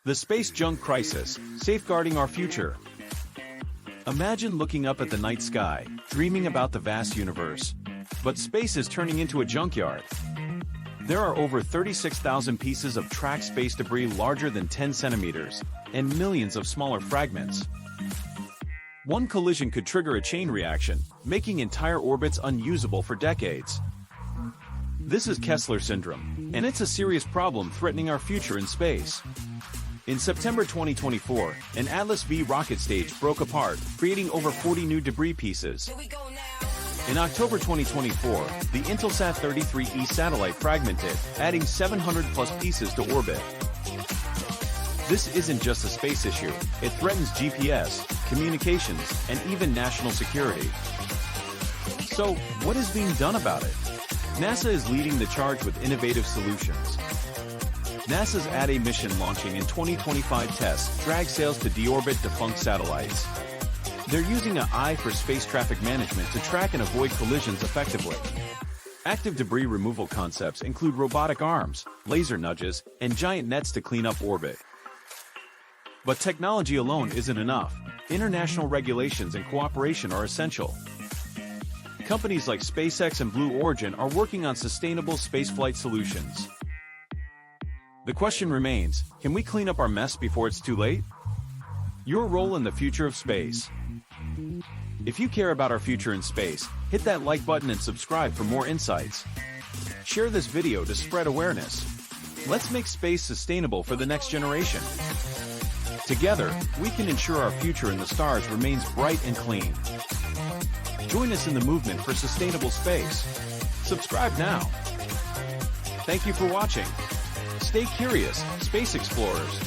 The space junk crisis, safeguarding our future. Imagine looking up at the night sky, dreaming about the vast universe. But space is turning into a junkyard. There are over 36,000 pieces of tracked space debris larger than 10 centimeters, and millions of smaller fragments. One collision could trigger a chain reaction, making entire orbits unusable for decades. This is Kessler syndrome, and it's a serious problem threatening our future in space. In September 2024, an Atlas V rocket stage broke apart, creating over 40 new debris pieces. In October 2024, the Intelsat 33E satellite fragmented, adding 700-plus pieces to orbit. This isn't just a space issue, it threatens GPS, communications, and even national security. So, what is being done about it? NASA is leading the charge with innovative solutions. NASA's ADA mission launching in 2025 tests drag sails to deorbit defunct satellites. They're using an eye for space traffic management to track and avoid collisions effectively. Active debris removal concepts include robotic arms, laser nudges, and giant nets to clean up orbit. But technology alone isn't enough. International regulations and cooperation are essential. Companies like SpaceX and Blue Origin are working on sustainable spaceflight solutions. The question remains, can we clean up our mess before it's too late? Your role in the future of space. If you care about our future in space, hit that like button and subscribe for more insights. Share this video to spread awareness. Let's make space sustainable for the next generation. Together, we can ensure our future in the stars remains bright and clean. Join us in the movement for sustainable space. Subscribe now. Thank you for watching. Stay curious, space explorers.